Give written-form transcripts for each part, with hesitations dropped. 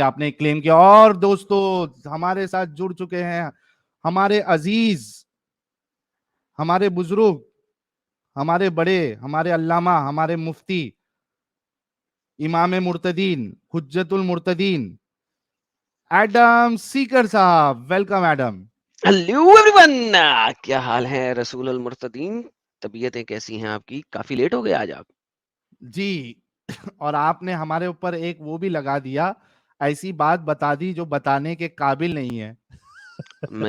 आपने क्लेम किया। और दोस्तों हमारे साथ जुड़ चुके हैं हमारे अजीज, हमारे बुजुर्ग, हमारे बड़े, हमारे अल्लामा, हमारे मुफ्ती, इमाम मुर्तदीन, हुज्जतुल मुर्तदीन, एडम सीकर साहब। Welcome Adam. हेलो एवरीवन, क्या हाल है रसूल अल मुर्तदीन? तबीयतें कैसी हैं आपकी? काफी लेट हो गए आज आप। जी और आपने हमारे ऊपर एक वो भी लगा दिया, ऐसी बात बता दी जो बताने के काबिल नहीं है।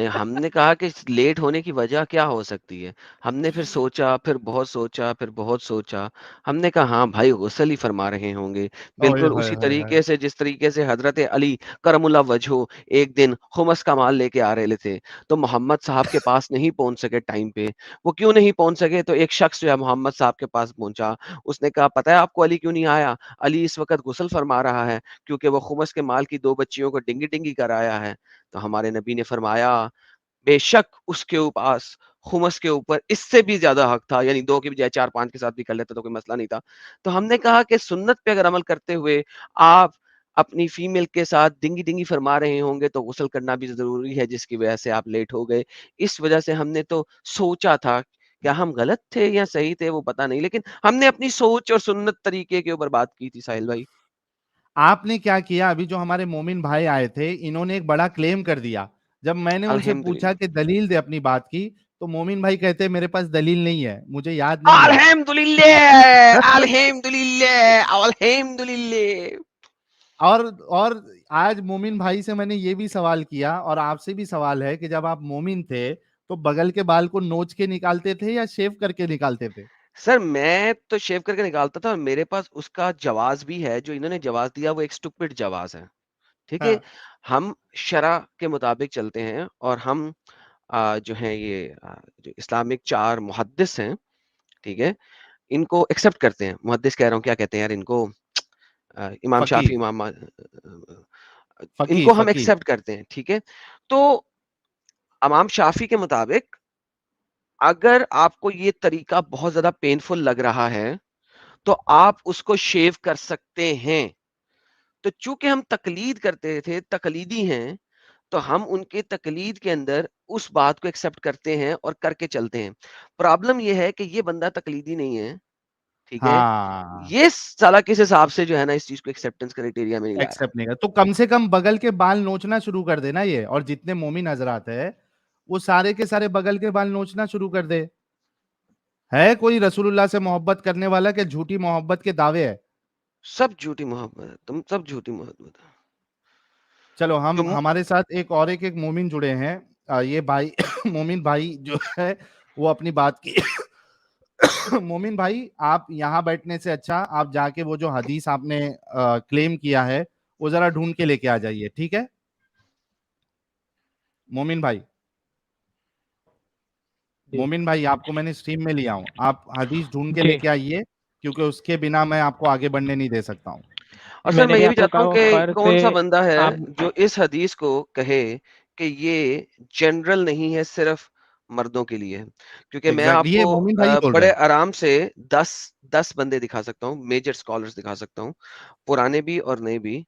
हमने कहा कि लेट होने की वजह क्या हो सकती है। हमने फिर सोचा, फिर बहुत सोचा, फिर बहुत सोचा। हमने कहा हाँ भाई, गुस्ल ही फरमा रहे होंगे, ओए बिल्कुल होए उसी होए होए। तरीके से जिस तरीके से हजरत अली करमुल्ला वजहो एक दिन खुमस का माल लेके आ रहे थे, तो मोहम्मद साहब के पास नहीं पहुंच सके टाइम पे। वो क्यों नहीं पहुंच सके? तो एक शख्स जो है मोहम्मद साहब के पास पहुंचा। उसने कहा, पता है आपको अली क्यों नहीं आया? अली इस वक्त गुस्ल फरमा रहा है, क्योंकि वो खुमस के माल की 2 बच्चियों को डिंगी डिंगी कराया है। तो हमारे नबी ने फरमाया, बेशक उसके पास खुमस के ऊपर इससे भी ज्यादा हक था, यानी 2 की बजाय 4-5 के साथ भी कर लेता तो कोई मसला नहीं था। तो हमने कहा कि सुन्नत पे अगर अमल करते हुए आप अपनी फीमेल के साथ डिंगी डिंगी फरमा रहे होंगे तो गुस्ल करना भी जरूरी है, जिसकी वजह से आप लेट हो गए। इस वजह से हमने तो सोचा था, क्या हम गलत थे या सही थे वो पता नहीं, लेकिन हमने अपनी सोच और सुन्नत तरीके के ऊपर बात की थी साहिल भाई। आपने क्या किया, अभी जो हमारे मोमिन भाई आए थे इन्होंने एक बड़ा क्लेम कर दिया। जब मैंने उनसे पूछा अल्हम्दुलिल्लाह। कि दलील दे अपनी बात की, तो मोमिन भाई कहते मेरे पास दलील नहीं है, मुझे याद नहीं है। अल्हम्दुलिल्लाह, अल्हम्दुलिल्लाह, अल्हम्दुलिल्लाह। और आज मोमिन भाई से मैंने ये भी सवाल किया और आपसे भी सवाल है कि जब आप मोमिन थे तो बगल के बाल को नोच के निकालते थे या शेव करके निकालते थे? सर मैं तो शेव करके निकालता था, और मेरे पास उसका जवाज़ भी है। जो इन्होंने जवाज़ दिया वो एक स्टूपिड जवाज़ है, ठीक है? हाँ। हम शरा के मुताबिक चलते हैं, और हम जो हैं ये जो इस्लामिक 4 मुहद्दिस हैं, ठीक है? इनको एक्सेप्ट करते हैं। मुहद्दिस कह रहा हूँ, क्या कहते हैं यार इनको? इमाम फकीह। शाफ़ी, फकीह इनको हम फकीह। एक्सेप्ट करते हैं, ठीक है? तो इमाम शाफ़ी के मुताबिक अगर आपको ये तरीका बहुत ज़्यादा पेनफुल लग रहा है, तो आप उसको शेव कर सकते हैं। तो चूंकि हम तकलीद करते थे, तकलीदी हैं, तो हम उनके तकलीद के अंदर उस बात को एक्सेप्ट करते हैं और करके चलते हैं। प्रॉब्लम ये है कि ये बंदा तकलीदी नहीं है, ठीक है? हाँ। ये साला किस हिसाब से जो है ना इस चीज को एक्सेप्टेंस क्राइटेरिया में नहीं ला रहा। एक्सेप्ट नहीं कर तो कम से कम बगल के बाल नोचना शुरू कर देना ये, और जितने मोमिन हजरात है वो सारे के सारे बगल के बाल नोचना शुरू कर दे। है कोई रसूलुल्लाह से मोहब्बत करने वाला कि झूठी मोहब्बत के दावे है? सब झूठी मोहब्बत है, तुम सब झूठी मोहब्बत है। चलो हम तुम हमारे साथ एक और एक मोमिन जुड़े हैं। ये भाई मोमिन भाई जो है वो अपनी बात की। मोमिन भाई, आप यहाँ बैठने से अच्छा आप जाके वो जो हदीस आपने क्लेम किया है वो जरा ढूंढ के लेके आ जाइए, ठीक है? मोमिन भाई, जी मोमिन भाई आपको मैंने स्ट्रीम में लिया हूँ, आप हदीस ढूंढ के जी। लेके आइए, क्योंकि उसके बिना मैं आपको आगे बढ़ने नहीं दे सकता हूँ। और सर मैंने मैं भी ये भी आपको चाहता कहा हूँ वो कि फर से कौन सा बंदा है आप। जो इस हदीस को कहे कि ये जनरल नहीं है, सिर्फ मर्दों के लिए है। क्योंकि मैं एग्जैक्टली ये आपको मोमिन भाई बोल रहे बड़े हैं। आराम से 10 बंदे दिखा सकता हूँ, मेजर स्कॉलर्स दिखा सकता हूँ, पुराने भी और नए भी,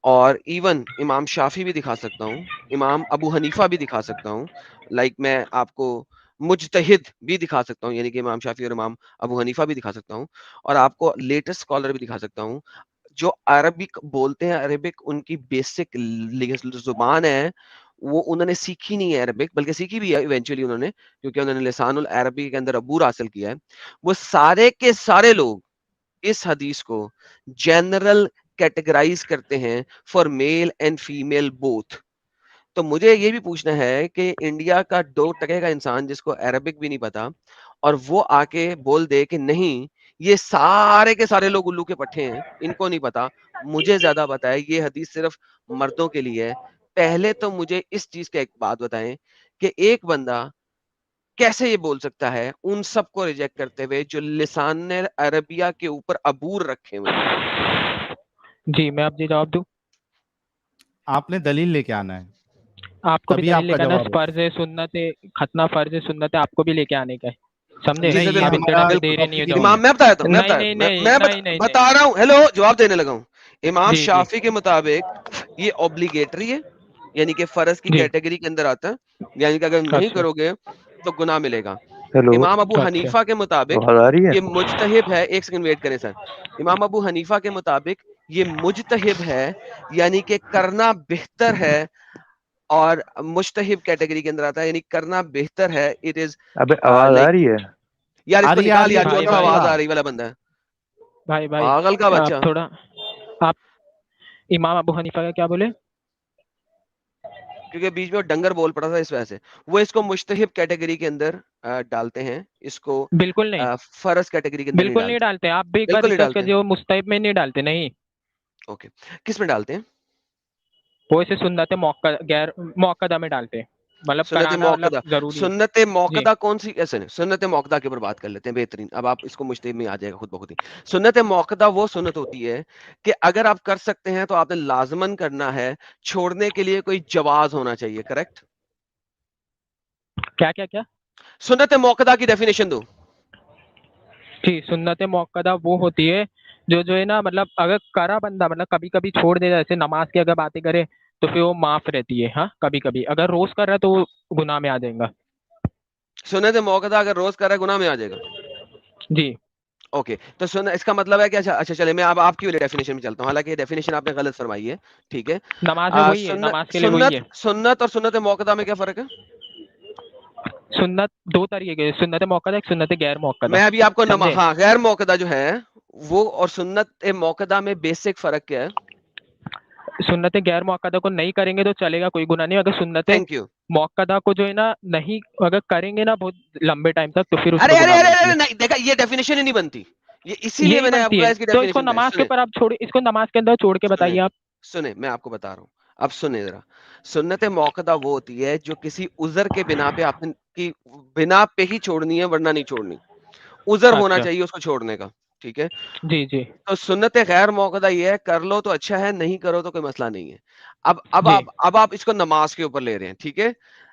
और इवन इमाम शाफी भी दिखा सकता हूँ, इमाम अबू हनीफा भी दिखा सकता हूँ। लाइक मैं आपको मुजतहिद भी दिखा सकता हूँ, यानी कि इमाम शाफी और इमाम अबू हनीफा भी दिखा सकता हूँ, और आपको लेटेस्ट स्कॉलर भी दिखा सकता हूँ जो अरबिक बोलते हैं। अरबिक उनकी बेसिक जुबान है, वो उन्होंने सीखी नहीं है अरबिक, बल्कि सीखी भी है इवेंचुअली उन्होंने, क्योंकि उन्होंने लिसानुल अरबी के अंदर अबूर हासिल किया है। वो सारे के सारे लोग इस हदीस को जनरल कैटेगराइज करते हैं for male and female both. तो मुझे ये भी पूछना है कि इंडिया का 2% का इंसान जिसको अरबिक भी नहीं पता, और वो आके बोल दे कि नहीं, ये सारे के सारे लोग उल्लू के पट्टे हैं, इनको नहीं पता, मुझे ज्यादा पता है, ये हदीस सिर्फ मर्दों के लिए है। पहले तो मुझे इस चीज का एक बात बताएं कि एक बंदा कैसे ये बोल सकता है उन सबको रिजेक्ट करते हुए जो लिसान अरबिया के ऊपर अबूर रखे हुए हैं। जी मैं आपसे जवाब दूं। आपने दलील लेके आना है, आपको भी तभी दलील आपका लेकर आना, जवाब होगा। फर्ज है सुन्नत है, खतना फर्ज है सुन्नत है, आपको भी लेके आने का है। समझे? जी नहीं, सर, ये आप बिल्कुल इतने हमारा टाइम देर नहीं हो टॉपिक ही नहीं इमाम, है। जाओगे। मैं बताया नहीं नहीं नहीं नहीं नहीं नहीं। बता रहा हूं। हेलो, जवाब देने लगा हूं। इमाम जी जी शाफी के मुताबिक ये ऑब्लिगेटरी है, यानी कि फर्ज की जी। कैटेगरी के अंदर आता है, यानी कि अगर नहीं अच्छा। करोगे तो गुनाह मिलेगा। हेलो, इमाम अबू अच्छा। हनीफा के मुताबिक आवाज आ रही है? ये मुजतहिब है, एक सेकंड वेट करें सर। इमाम अबू हनीफा के मुताबिक ये मुजतहिब है, यानी कि करना बेहतर है, और मुजतहिब कैटेगरी के अंदर आता है, यानी करना बेहतर है। इट इज अबे आवाज आ लाइक, रही है? यार आ इसको रही है, निकाल यार, भाई, जो सा भाई। आवाज आ रही वाला बंदा है, भाई पागल का आप बच्चा। थोड़ा, आप इमाम अबू हनीफा का क्या बोले? क्योंकि बीच में वो डंगर बोल पड़ा था, इस वजह से वो इसको मुजतहिब कैटेगरी के अंदर डालते हैं, इसको बिल्कुल नहीं, फर्ज कैटेगरी के अंदर नहीं बिल्कुल नहीं डालते। डालते। आप भी एक बार बिल्कुल नहीं रिसर्च डालते। कीजिए, वो मुस्तहिब में नहीं डालते, नहीं। ओके, किस में डालते हैं? वो इसे सुन्नत गैर मौकदा में डालते हैं, मतलब सुन्नत कराना मतलब मौकदा। जरूरी है। सुन्नत जी। मौकदा कौन सी? ऐसे नहीं, सुन्नत मौकदा के ऊपर बात कर लेते हैं, बेहतरीन। अब आप इसको मुजतहिब में आ जाएगा खुद ब खुद ही। सुन्नत मौकदा वो सुन्नत होती है कि अगर आप कर सकते हैं तो आपने लाजमन करना है, छोड़ने के लिए कोई जवाज होना चाहिए, करेक्ट? क्या क्या क्या? सुन्नत मौकदा की डेफिनेशन दो। जी, सुन्नत मौकदा वो होती है जो है ना, मतलब अगर करा बंदा, मतलब कभी कभी छोड़ दे, जैसे नमाज की अगर बातें करें तो फिर वो माफ रहती है। हाँ, कभी कभी अगर रोज कर रहा है तो वो गुनाह में आ जाएगा। सुन्नत मौकदा अगर रोज कर रहा है गुनाह में आ जाएगा। जी। ओके, तो सुन, इसका मतलब है कि अच्छा अच्छा, चले मैं अब आपकी वाली डेफिनेशन में चलता हूँ, हालांकि ये डेफिनेशन आपने गलत फरमाई है, ठीक है। नमाज में वही है, नमाज के लिए वही सुन्नत है। सुन्नत और सुन्नत मौकदा में क्या फर्क है? सुन्नत दो तरीके के, सुन्नत मौकदा, एक सुन्नत गैर मौकदा। मैं अभी आपको समझे? हाँ, गैर मौकदा जो है वो और सुन्नत मौकदा में बेसिक फर्क क्या है? सुन्नत गैर मौकदा को नहीं करेंगे तो चलेगा, कोई गुनाह नहीं। अगर सुन्नत थैंक यू। मौकदा को जो है ना, नहीं अगर करेंगे ना बहुत लंबे टाइम तक, तो फिर अरे उसमें अरे गुनाह अरे बनती अरे है। नहीं, देखा, ये डेफिनेशन ही नहीं बनती, ये इसीलिए यही मैंने बनती आपको है, इसकी तो इसको डेफिनेशन बताई। नमाज के सुने ऊपर आप छोड़, इसको नमाज के अंदर छोड़ के सुने बताइए आप। सुने, मैं आपको बता रहा हूँ, अब सुने जरा। सुन्नत मौकदा वो होती है जो किसी उजर के बिना पे आपने की बिना पे ही छोड़नी है, वरना नहीं छोड़नी। उजर होना अच्छा। चाहिए उसको छोड़ने का, ठीक है। जी जी। तो सुन्नत गैर मौकदा ये है, कर लो तो अच्छा है, नहीं करो तो कोई मसला नहीं है। जी अब आप इसको नमाज के ऊपर ले रहे हैं, ठीक है,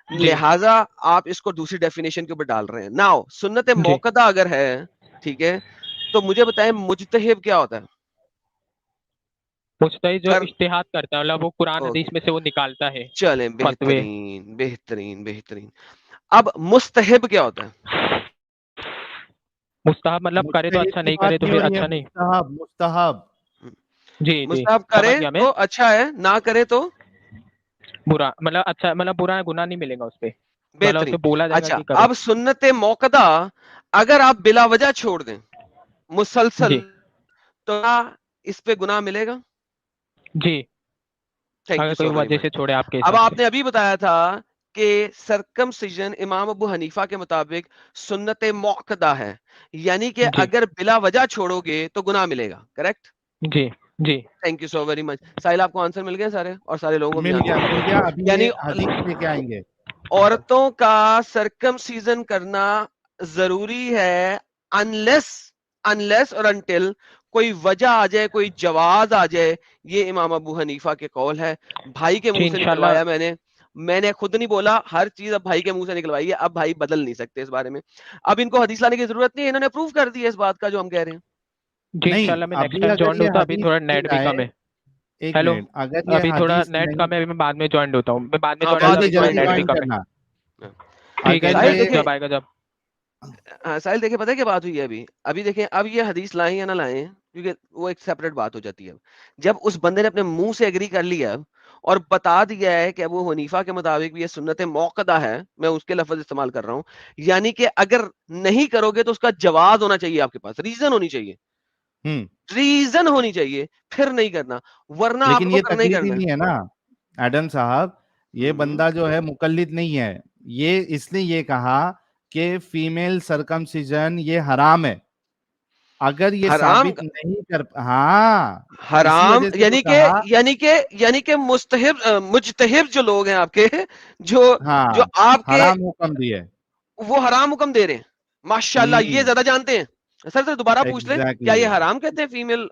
जी लिहाजा आप इसको दूसरी डेफिनेशन के ऊपर डाल रहे हैं। नाउ सुन्नत जी। मौकदा अगर है, ठीक है, तो मुझे बताएं मुजतहिब क्या होता है? मुजतहिद जो कर इज्तिहाद करता है, मतलब वो कुरान हदीस ओके, में से वो निकालता है चलें, फतवे। बेहतरीन बेहतरीन बेहतरीन। अब मुस्तहिब क्या होता है? मुस्ताहब मतलब करे तो मुजतहिद अच्छा, की नहीं बात करे तो नहीं हो फिर रही है, अच्छा नहीं। मुस्तहब मुस्तहब। जी जी। मुस्तहब करे समझ गया मैं। तो अच्छा है, ना करे तो बुरा मतलब अच्छा, मतलब बुरा गुनाह नहीं मिलेगा उस पे, मतलब बेहतरीन। उसे बोला जाएगा अच्छा, कि करो। अब सुन्नत मौकदा अगर आप बिला वजह छोड़ दें मुसलसल, जी तो क्या इस पे गुनाह मिलेगा? जी। थैंक अगर यू कोई सो वेरी वजह मच। से छोड़े आपके अब हिसाब से। आपने अभी बताया था कि सर्कमसिजन इमाम अबू हनीफा के मुताबिक सुन्नत मौकदा है, यानी कि जी अगर बिला वजह छोड़ोगे तो गुनाह मिलेगा, करेक्ट? जी जी। Thank you so very much. Sahil, आपको आंसर मिल गया सारे, और सारे लोगों को भी आंसर मिल मिल गया। गया। अभी ये यानी हदीस लेके आएंगे। औरतों का सर्कमसीजन करना जरूरी है, अनलेस अनलेस और अनटिल कोई वजह आ जाए, कोई जवाज आ जाए। ये इमाम अबू हनीफा के कौल है, भाई के जी मुंह से इंशाल्लाह। निकलवाया मैंने खुद नहीं बोला, हर चीज अब भाई के मुंह से निकलवाई है, अब भाई बदल नहीं सकते इस बारे में। अब इनको हदीस लाने की जरूरत नहीं है, इन्होंने प्रूव कर दिया इस बात का जो हम कह रहे हैं। जी नहीं, इंशाल्लाह मैं नेक्स्ट अभी टाइम अगर ज्वाइन ये होता, अभी हदीस थोड़ा नहीं नेट भी लाए, कम है। एक हेलो। मिनट, अगर ये अभी थोड़ा हदीस नेट नहीं, कम है, अभी मैं बाद में ज्वाइन होता हूँ, मैं बाद में हाँ, ज्वाइन होता, बाद जल्दी अभी में थोड़ा ज्वाइन जल्दी नेट करना। भी ज्वाइन कम है। करना। ठीक है, अगर साहिल ये जब देखिए, जब आएगा जब। हाँ, साहिल देखिए, पता है क्या बात हुई है अभी? अभी देखें, अब ये हदीस लाएं या ना लाएं, क्योंकि वो एक सेपरेट बात हो जाती है। अब जब उस बंदे ने अपने मुंह से एग्री कर लिया और बता दिया है कि अबू हनीफा के मुताबिक भी ये सुन्नत मौकदा है, मैं उसके लफ्ज इस्तेमाल कर रहा हूँ, यानी कि अगर नहीं करोगे तो उसका जवाब होना चाहिए, आपके पास रीजन होनी चाहिए, रीजन होनी चाहिए, फिर नहीं करना, वरना लेकिन आपको ये करना ही तकलीफ ही करना है। नहीं है ना एडम साहब। ये हम्म, बंदा जो है मुकल्लिद नहीं है। ये इसने ये कहा कि फीमेल सरकमसिजन ये हराम है। अगर ये हराम साबित नहीं कर, हाँ, इसी हराम वजह से तो यानी के कहा। यानी के मुस्तहिब मुजतहिब जो लोग हैं आपके, जो जो हाँ, आपके, हराम हुक्म दिए। वो हराम हुक्म दे रहे हैं। माशाल्लाह, ये ज्यादा जानते हैं। सर दोबारा पूछ ले, क्या एग्जैक्टली, ये हराम कहते हैं? फीमेल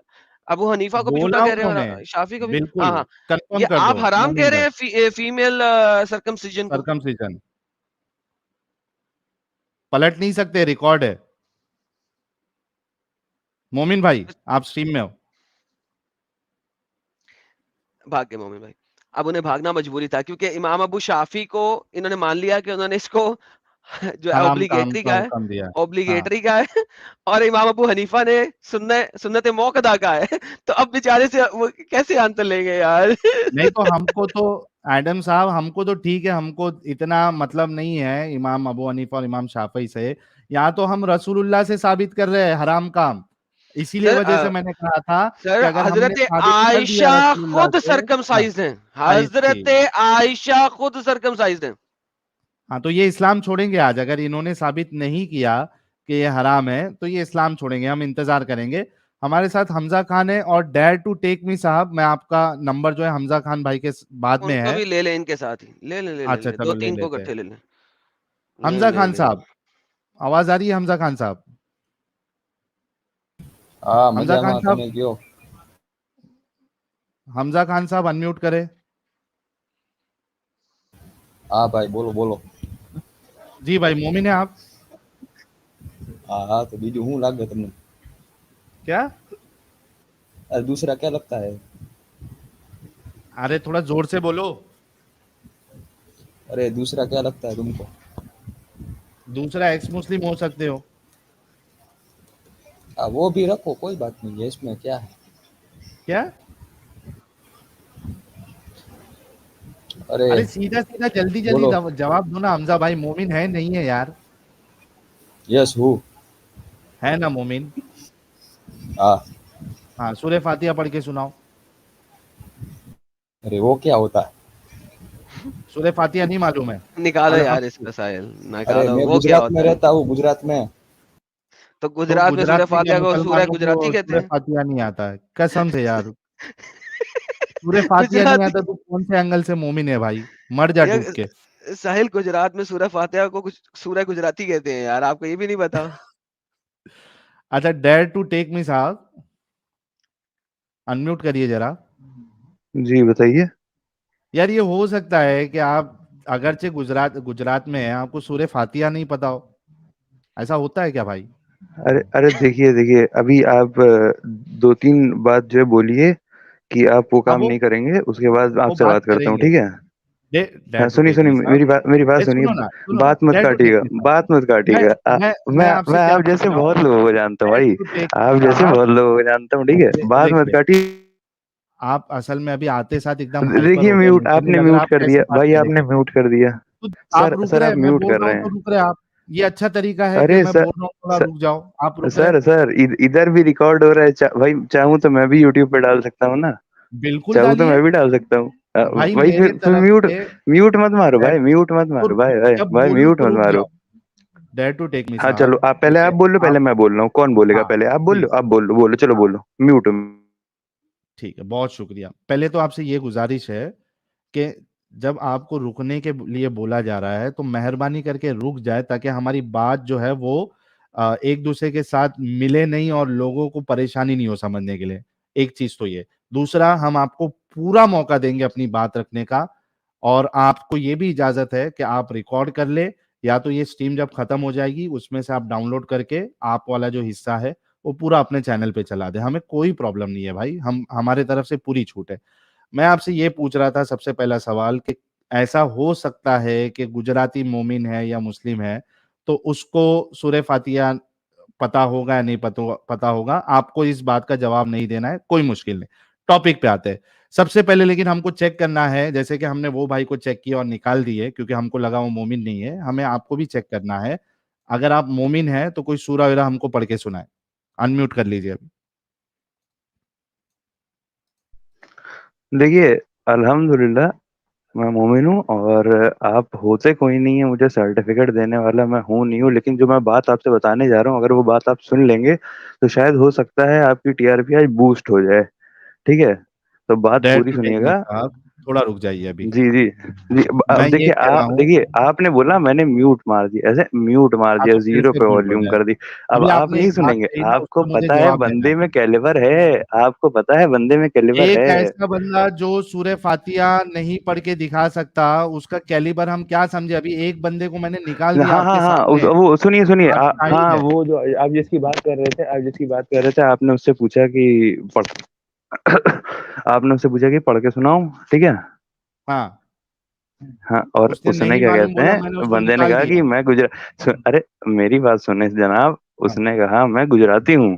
अबू हनीफा को भी झूठा बोला कह रहे हैं उन्होंने। और शाफी को भी। हाँ बिल्कुल, हाँ, कंफर्म ये कर आप दो हराम कह मोमिन रहे भाई। हैं फीमेल सरकमसिजन को। सरकमसिजन पलट नहीं सकते, रिकॉर्ड है। मोमिन भाई, आप स्ट्रीम में हो। भाग गए मोमिन भाई। अब उन्हें भागना मजबूरी था, क्योंकि इमाम अबू शाफी को इन्होंने मान लिया कि उन्होंने इसको जो है हराम काम ऑब्लिगेटरी का का है, हुक्म दिया। हाँ, ऑब्लिगेटरी का है और इमाम अबू हनीफा ने सुन्नत मौक़दा का है। तो अब बेचारे से वो कैसे आंसर लेंगे यार? नहीं तो हमको तो एडम साहब, हमको तो ठीक है, हमको इतना मतलब नहीं है इमाम अबू हनीफा और इमाम शाफई से। यहाँ तो हम रसूलुल्लाह से साबित कर रहे हैं हराम काम। इसीलिए सर वजह से मैंने कहा था सर कि अगर हमने हज़रत साबित कर दिया आयशा रसूलुल्लाह खुद से। हाँ, सर्कमसाइज़्ड हैं। आई सी। हज़रत आयशा खुद सर्कमसाइज़्ड हैं। हाँ, तो ये इस्लाम छोड़ेंगे आज, अगर इन्होंने साबित नहीं किया कि ये हराम है तो ये इस्लाम छोड़ेंगे। हम इंतजार करेंगे। हमारे साथ हमजा खान है और डेयर टू टेक मी साहब, मैं आपका नंबर जो है हमजा खान भाई के बाद में उनको है। भी ले लें इनके साथ ही। ले लें, ले लें, ले अच्छा लें। चलो ले 2-3 को लेते हैं। इकट्ठे ले लें। ले हमजा ले खान ले। साहब, आवाज आ रही है हमजा खान साहब? हाँ हमजा खान मजामा साहब, તમે કયો हमजा खान साहब अनम्यूट करें। हाँ भाई बोलो बोलो जी भाई, मोमिन है आप? हाँ हाँ तो बीजू हूँ लागे તમને क्या? अरे दूसरा क्या लगता है अरे थोड़ा जोर से बोलो। अरे दूसरा क्या लगता है तुमको दूसरा एक्स मुस्लिम हो सकते हो। वो भी रखो कोई बात नहीं है इसमें क्या है क्या? अरे अरे सीधा सीधा जल्दी जल्दी बोलो जवाब दो ना हमजा भाई, मोमिन है नहीं है यार? यस हूँ है ना मोमिन? हाँ हाँ, सूरह फातिहा पढ़ के सुनाओ। अरे वो क्या होता है सूरह फातिहा नहीं मालूम है? निकालो यार अल्हम्द- इसका साहिल, अरे निकालो। मैं वो क्या गुजरात में होता है? रहता हूँ गुजरात में तो तो गुजरात में सूरह गुजरात में क्या फातिहा को सूरह मुसलमानों गुजराती को कहते सूरह हैं? फातिहा नहीं आता है? कसम से यार, सूरह फातिहा नहीं गुजराती आता तो कौन से एंगल से मोमिन है भाई? मर जा यार डूब के। साहिल, गुजरात में सूरह फातिहा को कुछ सूरह गुजराती कहते हैं यार, आपको ये भी नहीं पता? अच्छा, डेयर टू टेक मी साहब, अनम्यूट करिए जरा। जी बताइए। यार ये हो सकता है कि आप अगरचे गुजरात गुजरात में हैं, आपको सूरह फातिहा नहीं पता हो? ऐसा होता है क्या भाई? अरे अरे देखिए देखिए, अभी आप 2-3 बात जो है बोलिए कि आप वो अब काम नहीं करेंगे, उसके बाद वो आपसे बात बात करता हूँ, करेंगे। ठीक है? डेयर हाँ, टू सुनिए टेक सुनिए, मी साहब, मेरी बात सुनिए, सुनो ना, बात मत डेयर टू टेक काटिएगा, मी साहब। बात मत मैं काटिएगा। मैं आपसे मैं क्या आप पूछ जैसे रहा हूँ? बहुत लोगों को जानता हूँ डेयर भाई, टू टेक मी आप जैसे साहब, बहुत लोगों को जानता हूँ, ठीक है? बात मत देखिए, काटिए। आप असल में अभी आते साथ एकदम हाइपर देखिए हो गए, म्यूट, मुझे नहीं आपने लग रहा म्यूट आप कर कैसे दिया बात भाई, आपने करेंगे। म्यूट कर दिया। तो आप रुक सर रहे आप हैं, मैं म्यूट बोल कर रहा रहे हूँ तो हैं। रुक रहे हैं आप। ये अच्छा तरीका है कि अरे मैं सर बोल रहा हूँ थोड़ा रुक जाओ, आप रुक रहे हैं। सर इधर भी रिकॉर्ड हो रहा है, भाई चाहूँ तो मैं भी यूट्यूब पे डाल सकता हूँ ना, बिल्कुल चाहूँ तो डालिए मैं भी डाल सकता हूँ। भाई, भाई मेरे फिर तरफ म्यूट से। म्यूट मत मारो डेयर भाई, म्यूट मत तो मारो भाई, भाई जब भाई बोलूं म्यूट तो मत रुक मारो। जाओ। डेयर टू टेक मी हाँ चलो, साहब, आप पहले देखिए आप बोलो, पहले आप। मैं बोल रहा हूँ, कौन बोलेगा हाँ, पहले? आप बोलो, प्लीज। आप बोलो बोलो, चलो हाँ, बोलो, म्यूट। ठीक है, बहुत शुक्रिया। पहले तो आपसे ये गुजारिश है कि जब आपको रुकने के लिए बोला जा रहा है तो मेहरबानी करके रुक जाए, ताकि हमारी बात जो है वो एक दूसरे के साथ मिले नहीं और लोगों को परेशानी नहीं हो समझने के लिए। एक चीज तो ये। दूसरा, हम आपको पूरा मौका देंगे अपनी बात रखने का, और आपको ये भी इजाजत है कि आप रिकॉर्ड कर ले, या तो ये स्ट्रीम जब खत्म हो जाएगी उसमें से आप डाउनलोड करके आप वाला जो हिस्सा है वो पूरा अपने चैनल पे चला दे। हमें कोई प्रॉब्लम नहीं है भाई, हम हमारे तरफ से पूरी छूट है। मैं आपसे ये पूछ रहा था सबसे पहला सवाल कि ऐसा हो सकता है कि गुजराती मोमिन है या मुस्लिम है तो उसको सूरह फातिहा पता होगा या नहीं पता होगा? आपको इस बात का जवाब नहीं देना है, कोई मुश्किल नहीं। टॉपिक पे आते हैं। सबसे पहले लेकिन हमको चेक करना है, जैसे कि हमने वो भाई को चेक किया और निकाल दिए क्योंकि हमको लगा वो मोमिन नहीं है, हमें आपको भी चेक करना है। अगर आप मोमिन हैं तो कोई सूरा वगैरह हमको पढ़ के सुनाए। अनम्यूट कर लीजिए अभी। देखिए, अल्हम्दुलिल्लाह मैं मोमिन हूँ, और आप होते कोई नहीं है मुझे सर्टिफिकेट देने वाला, मैं हूँ नहीं हूँ, लेकिन जो मैं बात आपसे बताने जा रहा हूँ, अगर वो बात आप सुन लेंगे तो शायद हो सकता है आपकी टीआरपी आज बूस्ट हो जाए, ठीक है? तो बात डेयर पूरी टू टेक मी सुनिएगा। साहब, थोड़ा रुक जाइए अभी। जी जी जी, मैं अब ये कह रहा हूँ, देखिए आपने बोला मैंने म्यूट मार दिया, ऐसे म्यूट मार हाँ, दिया, तो फिर 0 से पे म्यूट हो वॉल्यूम जाए। कर दी। अब अभी आप आपने नहीं एक बात सुनेंगे, कही ना, आपको उसका मुझे पता है जवाब देना बंदे है। में कैलिबर है, आपको पता है बंदे में कैलिबर एक है। ऐसा बंदा जो सूरह फातिहा नहीं पढ़ के दिखा सकता, उसका कैलिबर हम क्या समझे? अभी एक बंदे को मैंने निकाल दिया हाँ हाँ आपके हाँ, सामने, वो सुनिए सुनिए, आप हाँ शाहिद है। वो जो आप जिसकी बात कर रहे थे, आपने उससे पूछा कि पढ़ आपने उससे पूछा कि पढ़ के सुनाऊं, ठीक है? हाँ, हाँ, और उसने उसने नहीं क्या मालूम कहते बोला, मैंने हैं, उसको बंदे ने निकाल कहा कि दिया। मैं अरे मेरी बात सुने जनाब, हाँ, उसने कहा मैं गुजराती हूँ,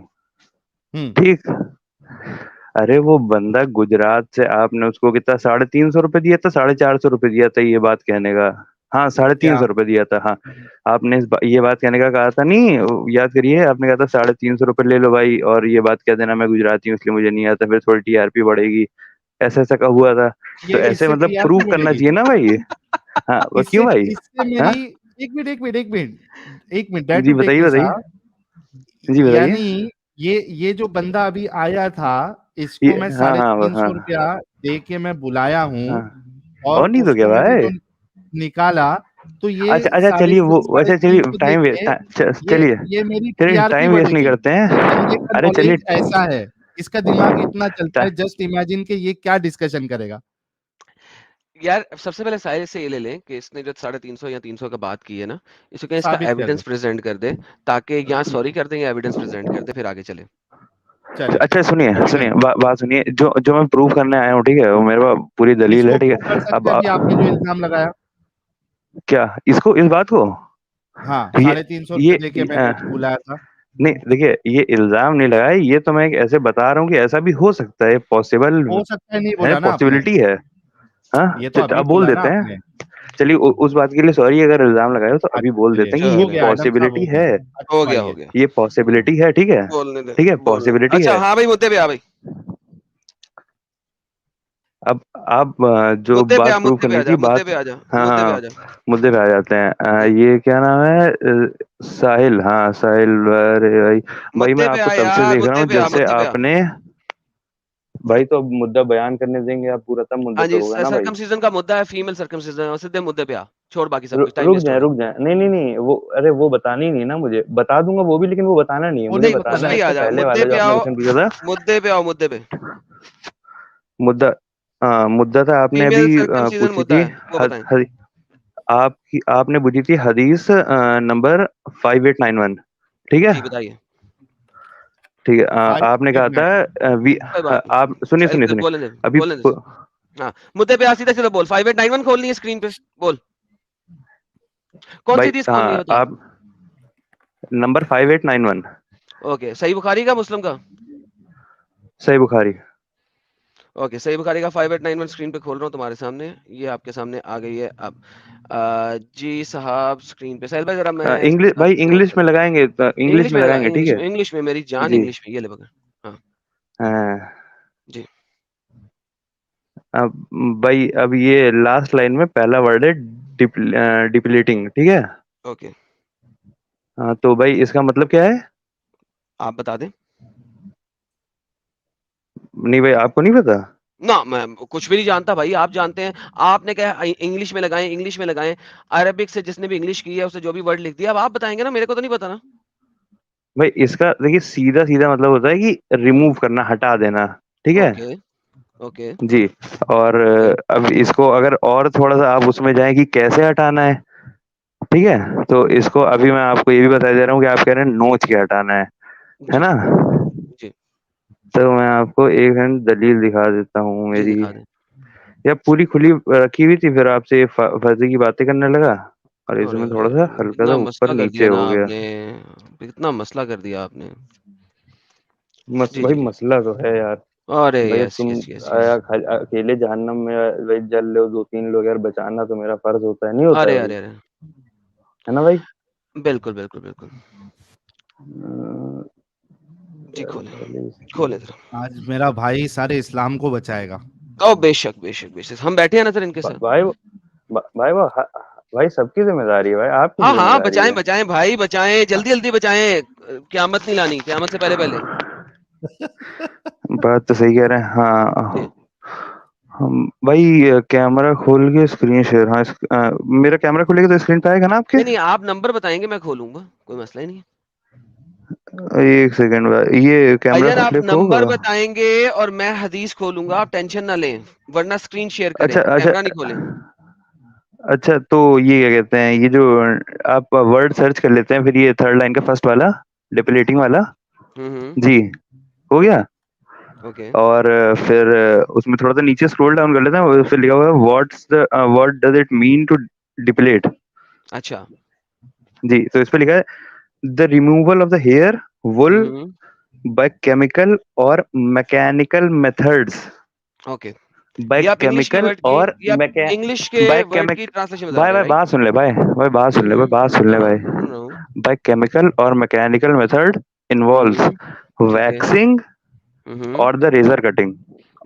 हम्म, ठीक। अरे वो बंदा गुजरात से, आपने उसको कितना, 350 रुपये दिया था, 450 रुपये दिया था ये बात कहने का। हाँ, 350 रुपये दिया था, हाँ। आपने ये बात कहने का कहा था नहीं, याद करिए, आपने कहा था 350 रुपये ले लो भाई, और ये बात कह देना मैं गुजराती हूँ इसलिए मुझे नहीं आता, फिर थोड़ी टीआरपी बढ़ेगी, ऐसा ऐसा का हुआ था। तो ये ऐसे इससे मतलब प्रूव टीआरपी करना बढ़ेगी। चाहिए ना भाई। हाँ, वो क्यों इससे भाई? इससे हाँ, मेरी, एक मिनट, डेयर जी टू टेक बताइए दिस। बताइए, जी बताइए। यानी ये जो बंदा अभी आया था, ये, इसको मैं हाँ साढ़े हाँ तीन हाँ सौ रुपया दे के मैं बुलाया हूँ, हाँ, और और नहीं तो क्या उसको मैंने जो भाई। निकाला, तो अच्छा ये अच्छा, चलिए वो, साढ़े अच्छा तीन चलिए, सौ दे टाइम के ये चलिए ये मेरी चलिए, टीआरपी टाइम वेस्ट नहीं बढ़ेगी। करते इस बंदे हैं। का अरे चलिए, नॉलेज ऐसा है, इसका दिमाग इतना चलता टा- है, जस्ट इमेजिन के ये क्या डिस्कशन करेगा। यार सबसे पहले साहिल से ये ले लें कि इसने जो 350 या 300 का बात की है ना, इसको कहीं इसका साबित कर दे, एविडेंस प्रेजेंट कर दे, ताकि यहाँ सॉरी कर दें या एविडेंस प्रेजेंट कर दे, फिर आगे चले। चले। अच्छा सुनिए मैं सुनिए, बात सुनिए, जो जो मैं प्रूव करने आया हूँ, ठीक है, वो मेरे पास पूरी दलील इसको है, ठीक प्रूव कर है। सकते हैं, अभी आपने जो इल्जाम लगाया। क्या इसको, इस बात को, हाँ, ये 350 रुपये दे के मैंने अ, उसको बुलाया था। नहीं देखिए, ये इल्जाम नहीं लगाया, ये तो मैं ऐसे बता रहा हूँ कि ऐसा भी हो सकता है, पॉसिबल हो सकता है, नहीं है, बोला ना आपने, पॉसिबिलिटी है। हाँ, ये तो अभी अब बोल बोला ना देते हैं। आपने। चलिए उस बात के लिए सॉरी, अगर इल्जाम लगाए हो तो अभी अच्छा, बोल चलिए, देते हैं कि ये हो चले, गया आदम साहब, पॉसिबिलिटी हो गया, है, अब हो गया, हो छुपाइए। गया। ये पॉसिबिलिटी है, ठीक है, बोलने दे, ठीक है, बोलने दे। पॉसिबिलिटी अच्छा है। हाँ भाई, मुद्दे पे आ भाई, अब आप जो मुद्दे पे बात आ, प्रूव मुद्दे पे करनी आ थी, जा, मुद्दे बात, पे आ जा, हाँ मुद्दे पे आ हाँ, जा। मुद्दे पे आ जाते हैं। हम्म, ये क्या नाम है, साहिल, हाँ साहिल, अरे भाई, भाई मैं मुद्दे पे आपको आ तब से यार, देख रहा मुद्दे हूँ पे जब आ, से मुद्दे पे आ। आपने, भाई तो अब मुद्दा बयान करने देंगे आप पूरा, तब मुद्दे हाँ पे जी, होगा ना भाई। सर्कमसीजन का मुद्दा है, फीमेल सर्कमसीजन, और सीधे मुद्दे पे आ, छोड़ बाकी सब कुछ, टाइम वेस्ट हो रहा रुक जाए, नहीं नहीं नहीं, वो अरे वो बतानी ही नहीं ना मुझे, बता दूंगा वो भी, लेकिन वो बताना नहीं है वो मुझे, नहीं बताना बताना है उसमें है। ही आ इससे जा, पहले मुद्दे वाला जो पे आपने आओ, क्वेश्चन पूछा था। मुद्दे पे आओ, मुद्दे पे। मुद्दा, मुद्दा था, आपने फीमेल अभी सर्कमसीजन पूछी मुद्दा थी, है, वो हद, बताएं। हद, आपकी आपने पूछी थी हदीस नंबर 5891, ठीक है, जी बताइए। ठीक है। फाइव आपने कहा एट था, नाइन कोई बात नहीं, आप सुनिए साहिल सुनिए कुछ सुनिए, बोलने दे, अभी बोलने दे। हाँ, मुद्दे पे आ, सीधा सीधा बोल, 5891 खोलनी है स्क्रीन पे, बोल कौन सी भाई, हदीस खोलनी है, बता। आप नंबर 5891, ओके, सही बुखारी का, मुस्लिम का? सही बुखारी। ओके, सही बुखारी का 5891 स्क्रीन पे खोल रहा हूँ तुम्हारे सामने, ये आपके सामने आ गई है अब। जी साहब, स्क्रीन पे साहिल भाई जरा मैं इंग्लिश इसको भाई, नोट इंग्लिश कर, में लगाएंगे, इंग्लिश इंग्लिश में में लगा, लगाएंगे, ठीक है। इंग्लिश में मेरी जान, जी, इंग्लिश में ये ले पकड़। हाँ हाँ, जी, अब भाई, अब ये लास्ट लाइन में पहला वर्ड है डिप्लीटिंग, ठीक है। ओके, हाँ, तो भाई इसका मतलब क्या है? आप बता दें। नहीं भाई, आपको नहीं पता? ना, मैं कुछ भी नहीं जानता भाई, आप जानते हैं। आपने कहा इंग्लिश में लगाएं, इंग्लिश में लगाएं। अरबिक से जिसने भी इंग्लिश की है उसने जो भी वर्ड लिख दिया, अब आप बताएंगे ना, मेरे को तो नहीं पता ना। भाई इसका देखिए, सीधा सीधा मतलब होता है कि रिमूव करना, हटा देना, ठीक है। ओके, ओके, जी, और ओके, अब इसको अगर और थोड़ा सा आप उसमें जाएं कि कैसे हटाना है, ठीक है, तो इसको अभी मैं आपको ये भी बता दे रहा हूँ कि आप कह रहे हैं नोच के हटाना है जी, ना। जी, तो मैं आपको एक मिनट दलील दिखा देता हूँ जी मेरी, दिखा दें। या पूरी खुली रखी हुई थी, फिर आपसे फर्जी की बातें करने लगा, और अरे इसमें अरे थोड़ा सा अरे, हल्का सा इतना ऊपर मसला कर नीचे दिया ना हो गया। आपने, इतना मसला कर दिया आपने। जी भाई जी जी, मसला तो है यार। अरे भाई अब यस तुम यस यस यस। अकेले जहन्नम में भाई जल रहे हो, दो तीन लोग यार, बचाना तो मेरा फर्ज होता है, नहीं होता है अरे भाई, अरे अरे, है ना भाई। बिल्कुल बिल्कुल बिल्कुल। जी यार खोले, पहले खोले जरा। आज मेरा भाई सारे इस्लाम को बचाएगा। ओ बेशक बेशक बेशक, हम बैठे हैं ना सर इनके साथ। भाई भाई वो भाई सबकी जिम्मेदारी है भाई, आपकी हाँ हाँ, जिम्मेदारी बचाएं है। बचाएं भाई, बचाएं, जल्दी जल्दी बचाएं, क्यामत नहीं लानी, क्यामत से पहले पहले। बात तो सही कह रहे हैं, जी, हाँ। हम भाई, कैमरा खोल के स्क्रीन शेयर, हाँ, मेरा कैमरा खोलेगा तो स्क्रीन पे आएगा ना आपके। नहीं नहीं, आप नंबर बताएंगे, मैं खोलूंगा, कोई मसला ही नहीं है। एक सेकंड भाई, ये कैमरा भाईजान आप फ्लिप नंबर होगा। बताएंगे और मैं हदीस खोलूंगा, आप टेंशन ना लें, वरना स्क्रीन शेयर करें, अच्छा अच्छा, कैमरा नहीं खोलें। अच्छा तो ये क्या कहते हैं, ये जो आप वर्ड सर्च कर लेते हैं, फिर ये थर्ड लाइन का फर्स्ट वाला डिप्लीटिंग वाला, हम्म, जी, हो गया। ओके और फिर उसमें थोड़ा सा नीचे स्क्रॉल डाउन कर लेते हैं, उस पे लिखा हुआ है what does it mean to deplete. अच्छा जी, तो इस पे लिखा है the removal of the hair wool by chemical और मैकेनिकल मेथड्स। ओके बाय ये आप इंग्लिश के केमिकल वर्ड की और ये आप इंग्लिश के बाय वर्ड केमिक की ट्रांसलेशन बता भाई रहे हैं, भाई राइट? बात सुन ले भाई बात सुन ले बात सुन ले भाई। बाय केमिकल और मैकेनिकल मेथड इन्वॉल्व्स ठीक है। वैक्सिंग और द रेजर कटिंग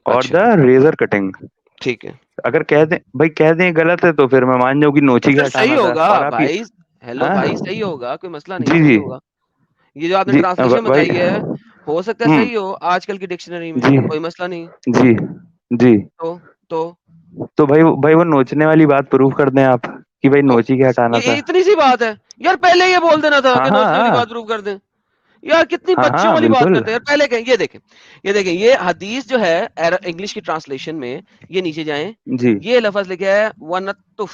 और अच्छा द रेजर कटिंग। ठीक है, अगर कह दें गलत है तो फिर मैं मान जाऊं कि नोची के फिर सही हटाना था। होगा और आप ये भाई। हेलो हाँ भाई, सही होगा, कोई मसला नहीं, जी सही जी होगा। ये जो आपने जी ट्रांसलेशन भाई बताई है, हो सकता है हम्म सही हो आजकल की डिक्शनरी में, जी कोई मसला नहीं। जी जी। तो तो भाई वो नोचने वाली बात प्रूफ कर दें आप कि भाई तो नोची के हटाना ये था। इतनी सी बात है यार, पहले ये बोल देना था हाँ कि हाँ नोचने वाली बात हाँ प्रूव कर दें। यार कितनी हाँ बच्चों हाँ वाली बात बिल्कुल। करते हैं यार, पहले कहें। ये देखें ये हदीस जो है इंग्लिश की ट्रांसलेशन में, ये नीचे जाएं, जी ये लफ्ज लिखा है वनतुफ,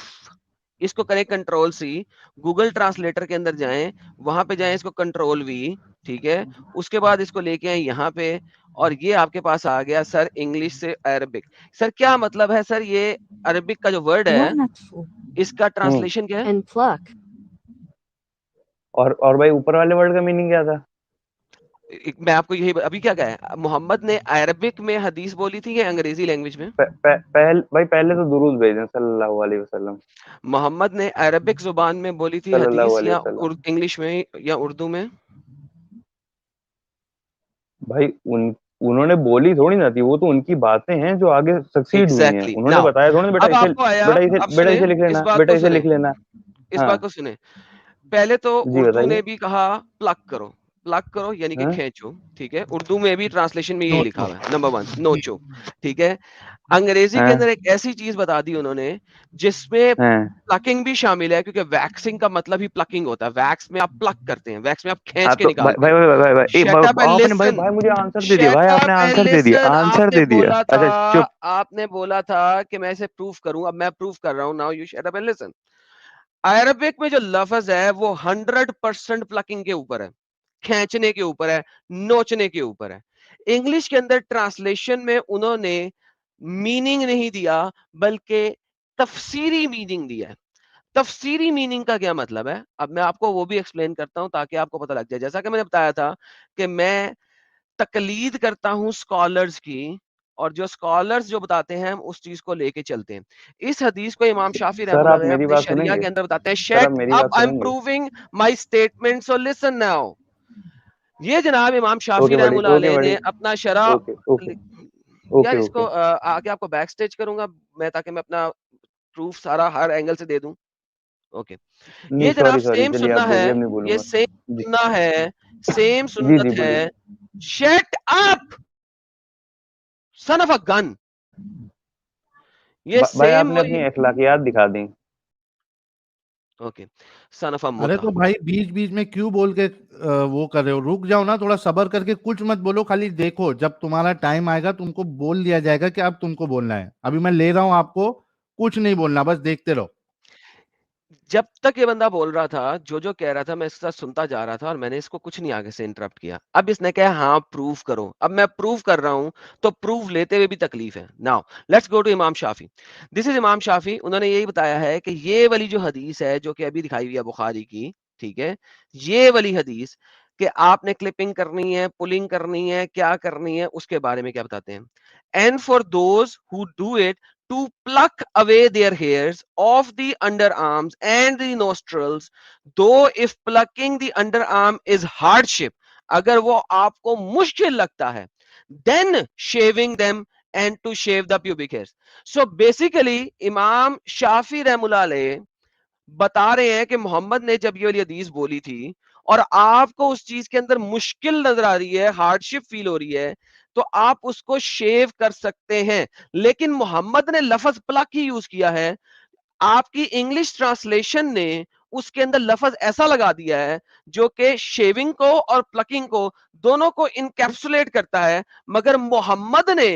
इसको करें कंट्रोल सी, गूगल ट्रांसलेटर के अंदर जाएं, वहां पे जाएं, इसको कंट्रोल वी, ठीक है, उसके बाद इसको लेके आए यहाँ पे, और ये आपके पास आ गया सर इंग्लिश से अरबिक। सर क्या मतलब है सर, ये अरबिक का जो वर्ड है इसका ट्रांसलेशन क्या है? और भाई ऊपर वाले वर्ड का मीनिंग क्या था? मैं आपको यही अभी क्या कहा, मोहम्मद ने अरबिक में हदीस बोली थी या अंग्रेजी लैंग्वेज में? पहले तो दुरूद भेजें सल्लल्लाहु अलैहि वसल्लम। मोहम्मद ने अरबिक जुबान में बोली थी सल्लल्लाहु हदीस अलैहि या वसल्लम। इंग्लिश में या उर्दू में? भाई उन्होंने बोली थोड़ी ना थी, वो तो उनकी बातें हैं जो आगे सक्सीड हुई हैं। एग्जैक्टली उन्होंने नाउ, बताया थोड़ी, अब आपको आया, अब बेटा सुने इसे लिख इस लेना, बात बेटा को इसे सुने, लिख लेना। इस हाँ बात को सुने। पहले तो जी उर्दू बताइए। ने भी कहा प्लग करो, प्लग करो यानी कि हाँ खींचो, ठीक है, उर्दू में भी ट्रांसलेशन में यही लिखा नोचो। हुआ है, नंबर 1 नोचो, ठीक है। अंग्रेजी के हाँ अंदर एक ऐसी चीज बता दी उन्होंने जिसमें हाँ प्लकिंग भी शामिल है, क्योंकि वैक्सिंग का मतलब ही प्लकिंग होता है, वैक्स में आप प्लक करते हैं, वैक्स में आप खींच हाँ के तो भाई निकालते भाई हैं। भाई भाई भाई शट अप एंड आपने भाई लिसन, भाई मुझे आंसर दे दिया, भाई शट आपने अप एंड आंसर दे दिया, लिसन। आंसर आपने दे दिया। बोला था, अच्छा चुप। आपने बोला था कि मैं इसे प्रूफ करूं, अब मैं प्रूफ कर रहा हूं, now you shut up and listen. Arabic में जो लफ्ज है वो 100% प्लकिंग के ऊपर है, खींचने के ऊपर है, नोचने के ऊपर है। इंग्लिश के अंदर ट्रांसलेशन में उन्होंने मीनिंग नहीं दिया, बल्कि तफसीरी मीनिंग दिया है। तफसीरी मीनिंग का क्या मतलब है, अब मैं आपको वो भी एक्सप्लेन करता हूं ताकि आपको पता लग जाए। जैसा कि मैंने बताया था कि मैं तकलीद करता हूं स्कॉलर्स की, और जो स्कॉलर्स जो बताते हैं हम उस चीज को लेके चलते हैं। इस हदीस को इमाम शाफी सर रहमतुल्लाह आप अलैह मेरी अपने बात शरिया सुनेंगे? के अंदर बताते हैं, सर आप शट मेरी अप बात आई एम सुनेंगे? Proving my statement, so listen now. ये जनाब इमाम शाफी ओके बड़ी, रहमतुल्लाह ओके अलैह बड़ी, ने अपना शरा, ओके ओके यार ओके इसको ओके। आगे आपको बैक स्टेज करूंगा मैं, ताकि मैं अपना प्रूफ सारा हर एंगल से दे दूं। ओके, नहीं ये जनाब सॉरी सॉरी, सेम चलिए आप सुन्ना है, बोलिए, अब नहीं ये बोलूंगा। सेम जी सुन्ना है, सेम जी जी सुन्नत है। बोलिए। Shut up son of a gun, ये भाई सेम आपने वही। अपनी अखलाकियात दिखा दी। ओके, सन ऑफ अ अरे मुता। तो भाई बीच बीच में क्यों बोल के वो कर रहे हो? रुक जाओ ना, थोड़ा सबर करके, कुछ मत बोलो, खाली देखो, जब तुम्हारा टाइम आएगा तुमको बोल दिया जाएगा कि अब तुमको बोलना है। अभी मैं ले रहा हूं आपको, कुछ नहीं बोलना, बस देखते रहो। जब तक ये बंदा बोल रहा था, जो जो कह रहा था, मैं इसके साथ सुनता जा रहा था और मैंने इसको कुछ नहीं आगे से इंटरप्ट किया। अब इसने कहा हाँ प्रूव करो, अब मैं प्रूव कर रहा हूं, तो प्रूव लेते हुए भी तकलीफ है। नाउ लेट्स गो टू इमाम शाफी। दिस इज इमाम शाफी। उन्होंने यही बताया है कि ये वाली जो हदीस है जो कि अभी दिखाई हुई है बुखारी की, ठीक है, ये वाली हदीस कि आपने क्लिपिंग करनी है, पुलिंग करनी है, क्या करनी है, उसके बारे में क्या बताते हैं। And for those who do it, to pluck away their hairs off the underarms and the nostrils, though if plucking the underarm is hardship, अगर वो आपको मुश्किल लगता है, then shaving them and to shave the pubic hairs. So basically इमाम शाफी रहमुल्लाह अलैह बता रहे हैं कि मोहम्मद ने जब ये वाली हदीस बोली थी और आपको उस चीज के अंदर मुश्किल नजर आ रही है, हार्डशिप फील हो रही है, तो आप उसको शेव कर सकते हैं। लेकिन मोहम्मद ने लफज प्लक ही यूज किया है, आपकी इंग्लिश ट्रांसलेशन ने उसके अंदर लफज ऐसा लगा दिया है जो कि शेविंग को और प्लकिंग को दोनों को इनकैप्सुलेट करता है। मगर मोहम्मद ने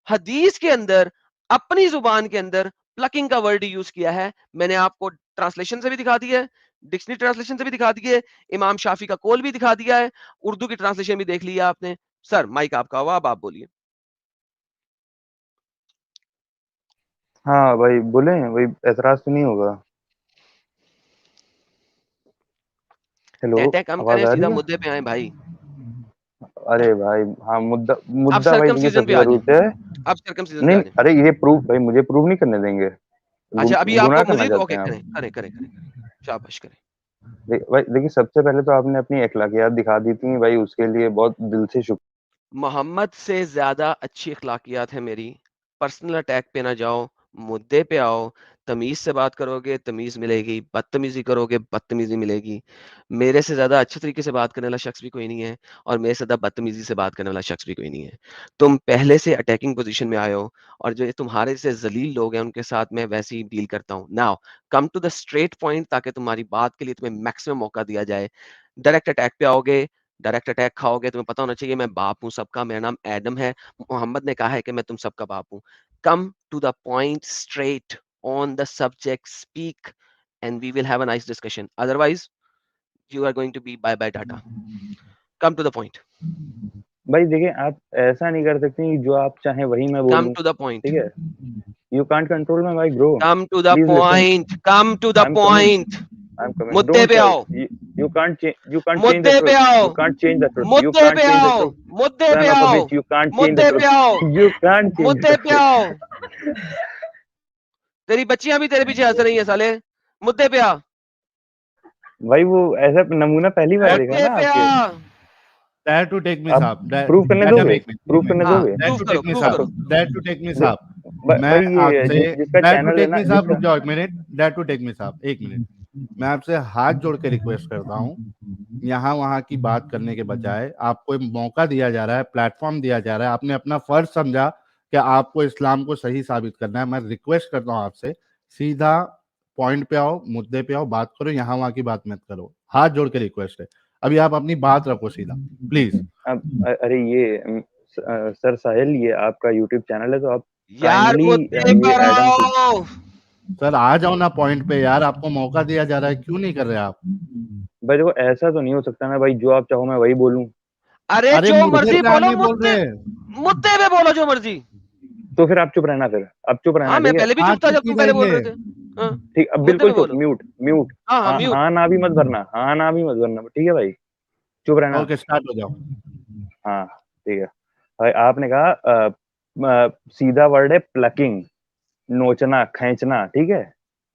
हदीस के अंदर अपनी जुबान के अंदर प्लकिंग का वर्ड यूज किया है। मैंने आपको ट्रांसलेशन से भी दिखा दिया है, डिक्शनरी ट्रांसलेशन से भी दिखा दिया है, इमाम शाफी का कौल भी दिखा दिया है, उर्दू की ट्रांसलेशन भी देख लिया आपने। सर माइक आपका हुआ, अब आप बोलिए। हाँ भाई बोले, भाई एतराज तो नहीं होगा? हेलो, टैटे कम आवाज करें, आ सीधा रही है? मुद्दे पे आए भाई। अरे भाई हाँ, मुद्दा अब मुद्दा भाई देखिए सर्कमसीजन पे सबसे आ जरूरत है। जाए, अब सर्कमसीजन पे आ नहीं जाए। अरे ये प्रूफ भाई, मुझे प्रूव नहीं करने देंगे। अच्छा अभी गुनाह आपको करना मुझे चाहते ओके हैं आप? करें करें करें करें करें, शाबाश करें। भाई देखिए, सबसे पहले तो आपने अपनी अखलाकियात दिखा दी थी भाई, उसके लिए बहुत दिल से शुक्र। मोहम्मद से ज्यादा अच्छी अखलाकियात है मेरी। पर्सनल अटैक पे ना जाओ, मुद्दे पे आओ। तमीज से बात करोगे तमीज मिलेगी, बदतमीजी करोगे बदतमीजी मिलेगी। मेरे से ज्यादा अच्छे तरीके से बात करने वाला शख्स भी कोई नहीं है, और मेरे से ज्यादा बदतमीजी से बात करने वाला शख्स भी कोई नहीं है। तुम पहले से अटैकिंग पोजीशन में आए हो, और जो ये तुम्हारे से जलील लोग हैं उनके साथ मैं वैसे ही डील करता हूँ। Now come to the straight point, ताकि तुम्हारी बात के लिए तुम्हें मैक्सिमम मौका दिया जाए। डायरेक्ट अटैक पे आओगे, डायरेक्ट अटैक खाओगे, तुम्हें पता होना चाहिए मैं बाप हूँ सबका, मेरा नाम एडम है, मोहम्मद ने कहा है कि मैं तुम सबका बाप हूँ। Come to the point, straight on the subject, speak, and we will have a nice discussion. Otherwise, you are going to be bye bye Tata. Come to the point. भाई देखिए, आप ऐसा नहीं कर सकते कि जो आप चाहें वही मैं Come बोलूं, to the point. ठीक है? You can't control my mic bro, Come to the please listen. point. Come to the I am coming, point. I am coming, मुद्दे डोंट पे शाउट। आओ, यू कांट चेंज द मुद्दे पे truth, आओ, you can't change the truth, you मुद्दे can't पे change the आओ, truth. मुद्दे सन पे ऑफ अ आओ, bitch, you can't change the मुद्दे पे आओ, truth, you can't change the मुद्दे पे ट्रुथ। आओ। तेरी बच्चियां भी तेरे पीछे हंस रही हैं साले। मुद्दे पे आ, भाई वो ऐसा नमूना पहली बार देखा मुद्दे ना पे आपके। आ। Dare to take me आप साहब, प्रूव करने मैडम दोगे? एक मिनट, प्रूव करने हाँ, दोगे? Dare प्रूव to करो, take me प्रूव साहब, करो। Dare to take me साहब, मैं भाई ये आपसे जिसका Dare to चैनल है take ना, me साहब, रुक जिसका, जाओ एक minute. Dare to take me साहब, एक मिनट। मैं आपसे हाथ जोड़ के रिक्वेस्ट करता हूँ, यहाँ वहाँ की बात करने के बजाय आपको एक मौका दिया जा रहा है, प्लेटफॉर्म दिया जा रहा है, आपने अपना फर्ज समझा कि आपको इस्लाम को सही साबित करना है। मैं रिक्वेस्ट करता हूँ आपसे, सीधा पॉइंट पे आओ, मुद्दे पे आओ, बात करो, यहाँ वहाँ की बात मत करो। हाथ जोड़ के रिक्वेस्ट है, अभी आप अपनी बात रखो सीधा, प्लीज। अरे ये सर साहिल, ये आपका यूट्यूब चैनल है, तो आप यार काइंडली मुद्दे ये पर एडम को, आओ। सर आ जाओ ना पॉइंट पे यार, आपको मौका दिया जा रहा है, क्यों नहीं कर रहे आप? भाई देखो ऐसा तो नहीं हो सकता ना भाई, जो आप चाहो मैं वही बोलूं। अरे अरे जो मुद्दे मर्जी पे बोलो, आने बोल मुद्दे, रहे हैं। मुद्दे पे बोलो जो मर्जी। तो फिर आप चुप रहना, फिर अब चुप रहना, हाँ मैं ठीक है? पहले भी आज चुप था तक जब क्यों तुम पहले बोल रहेंगे? रहे थे। हाँ, ठीक, अब मुद्दे बिल्कुल पे चुप, बोलो। Mute mute. हाँ हाँ हाँ म्यूट। हाँ ना भी मत भरना, हाँ ना भी मत भरना, ठीक है भाई? चुप रहना। ओके, स्टार्ट हो जाओ। हाँ ठीक है भाई, आपने कहा सीधा वर्ड है प्लकिंग, नोचना, खींचना, ठीक है?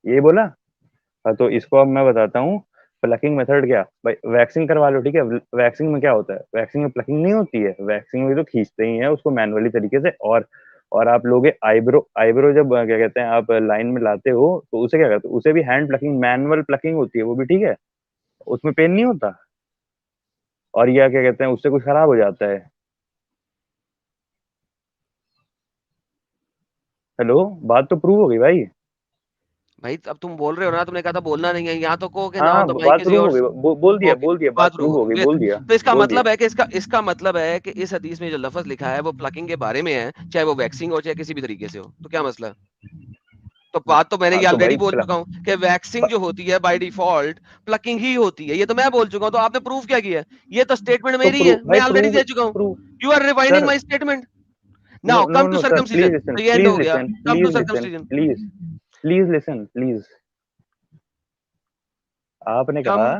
ये बोला। हाँ, तो इसको अब मैं बताता हूँ। प्लकिंग मेथड क्या भाई, वैक्सिंग करवा लो, ठीक है? वैक्सिंग में क्या होता है? वैक्सिंग में प्लकिंग नहीं होती है, वैक्सिंग में तो खींचते ही है उसको मैनुअली तरीके से। और आप लोग आईब्रो, आईब्रो जब क्या कहते हैं, आप लाइन में लाते हो तो उसे क्या करते हो? उसे भी हैंड प्लकिंग, मैनुअल प्लकिंग होती है वो भी, ठीक है? उसमें पेन नहीं होता, और यह क्या कहते हैं, उससे कुछ खराब हो जाता है। हेलो, बात तो प्रूव हो गई भाई। भाई अब तुम बोल रहे हो ना, तुमने कहा था बोलना नहीं है, यहाँ तो कहो कि नाउ हाँ द माइक बात इज प्रूव हो योर्स। गई, ओके, बोल दिया, बात बात प्रूव हो गई, वे- बोल दिया, तो इसका बोल दिया। मतलब है कि इसका मतलब है कि इस हदीस में जो लफ्ज लिखा है वो प्लकिंग के बारे में है, चाहे वो वैक्सिंग हो चाहे किसी भी तरीके से हो, तो क्या मसला है? तो बात तो मैंने हाँ ये तो ऑलरेडी भाई बोल चुका हूँ कि वैक्सिंग जो होती है बाय डिफॉल्ट प्लकिंग ही होती है, ये तो मैं बोल चुका हूँ। तो आपने प्रूफ क्या किया? ये तो स्टेटमेंट तो मेरी प्रूव है, भाई, मैं ऑलरेडी प्रूव दे चुका हूँ। Prove you are rewinding sir. My statement. No now no come to no sir, please circumcision, listen, तो ये एंड प्लीज हो गया। Listen, come to please listen, circumcision. Please please listen, please. आपने कम कहा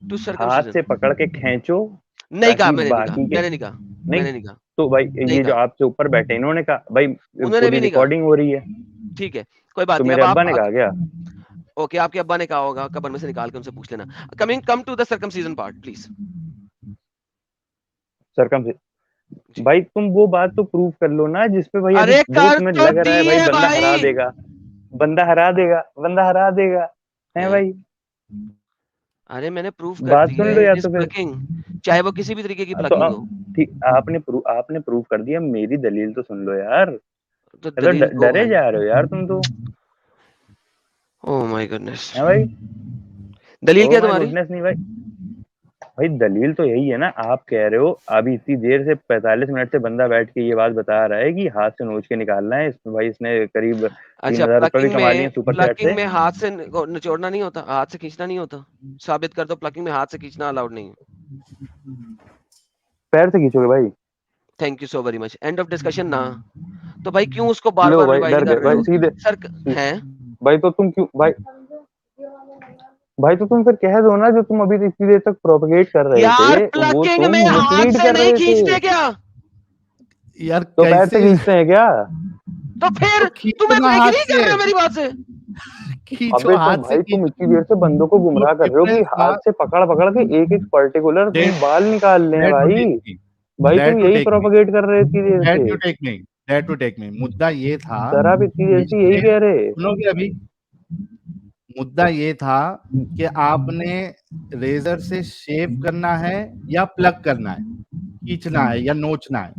टू हाथ सर्कमसिजन। से पकड़ के खींचो, नहीं कहा, ताकि मैंने नहीं कहा, बाकी के मैंने नहीं कहा, नहीं। मैंने नहीं कहा, तो भाई नहीं ये जो कहा, आपसे ऊपर बैठे इन्होंने कहा भाई, उन्होंने पूरी भी नहीं कहा। रिकॉर्डिंग हो रही है। ठीक है, कोई बात तो नहीं। मेरे अब आप अब्बा ने कहा क्या? ओके, आपके अब्बा ने कहा होगा, कब्र में से निकाल के उनसे पूछ लेना। Come to the circumcision part please. Circum, जी, भाई तुम वो बात तो प्रूव कर लो ना जिसपे भाई अभी अरे देखो कर तुम्हें तो लग रहा है भाई दिए बंदा हरा भाई। देगा, बंदा हरा देगा, बंदा हरा देगा, है हैं? भाई? अरे मैंने प्रूफ कर बात दी सुन है, लो या इट इज तो फिर। प्लकिंग, चाहे वो किसी भी तरीके की तो प्लकिंग हो। ठीक, आपने प्रूव कर दिया, मेरी दलील तो सुन लो यार। तो ये तो दलील गो डरे है। जा रहे हो यार तुम तो, ओह माय गुडनेस। है भाई? दलील ओ क्या माय तुम्हारी? गुडनेस नहीं भाई, भाई दलील तो यही है ना, आप कह रहे हो अभी इतनी देर से 45 मिनट से बंदा बैठ के ये बात बता रहा है कि हाथ से नोच के निकालना है इसमें, भाई इसने करीब अच्छा 3,000 रुपए भी कमा लिए हैं सुपर चैट प्लकिंग से। में हाथ से निचोड़ना नहीं होता, हाथ से खींचना नहीं होता। साबित कर दो प्लकिंग में हाथ से खींचना अलाउड नहीं है। पैर से खींचोगे भाई? Thank you so very much, end of discussion ना। तो भाई क्यों उसको बार लो बार भाई रिवाइज डर कर गए रहे भाई हो सीधे सर हैं भाई, तो तुम क्यों भाई तो तुम फिर कह दो ना, जो तुम अभी इतनी देर तक प्रोपगेट कर रहे यार थे वो प्लकिंग तुम में हाथ मिसलीड से कर नहीं रहे खींचते थे। क्या? यार तो पैर से कैसे खींचते हैं क्या? तो फिर तो खींचो तुम ना हाथ एग्री कर से, रहे हो मेरी बात से? खींचो अबे तो हाथ से भाई तुम खींचो। इतनी देर से बंदों को तो गुमराह कर रहे हो कि डिफरेंस था, हाथ से पकड़ पकड़ के एक एक पर्टिकुलर तुम बाल निकाल ले हैं डेयर टू भाई। टेक मी, भाई डेयर तुम टू यही टेक मी, प्रोपगेट कर रहे इतनी देर डेयर से। To take me, dare to take me. मुद्दा ये था सर आप इतनी देर कि से यही कह रहे। सुनोगे अभी, मुद्दा ये था कि आपने रेजर से शेव करना है या प्लग करना है, खींचना है या नोचना है,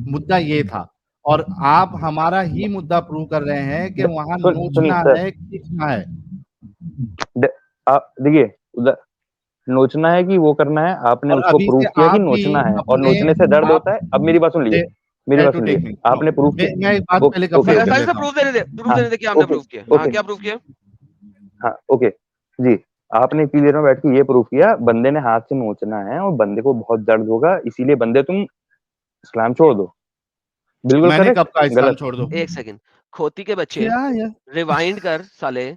मुद्दा ये था। और आप हमारा ही मुद्दा प्रूव कर रहे हैं कि वहां सुनिए नोचना सर, है, खींचना है। आप देखिए उधर नोचना है कि वो करना है, आपने और उसको अभी प्रूव से किया कि आप भी नोचना है, और अपने नोचने से दर्द आप होता है। अब मेरी बात सुन लीजिए, मेरी डेयर बात टू सुन टेक लीजिए, मी, आपने प्रूव किया। मैं एक बात पहले ओके कंप्लीट कर सर ओके से लेता हूँ। प्रूफ हाँ देने दे कि हमने ओके प्रूफ किया। हाँ ओके क्या प्रूफ किया? हाँ ओके जी। आपने इतनी देर में बैठ के ये प्रूव किया बंदे ने हाथ से नोचना है और बंदे को बहुत दर्द होगा, इसीलिए बंदे तुम इस्लाम छोड़ दो। बिल्कुल मैंने कब करेक्ट, कहा इस्लाम गलत? छोड़ दो? एक सेकंड, खोती के बच्चे क्या यार, रिवाइंड कर साले।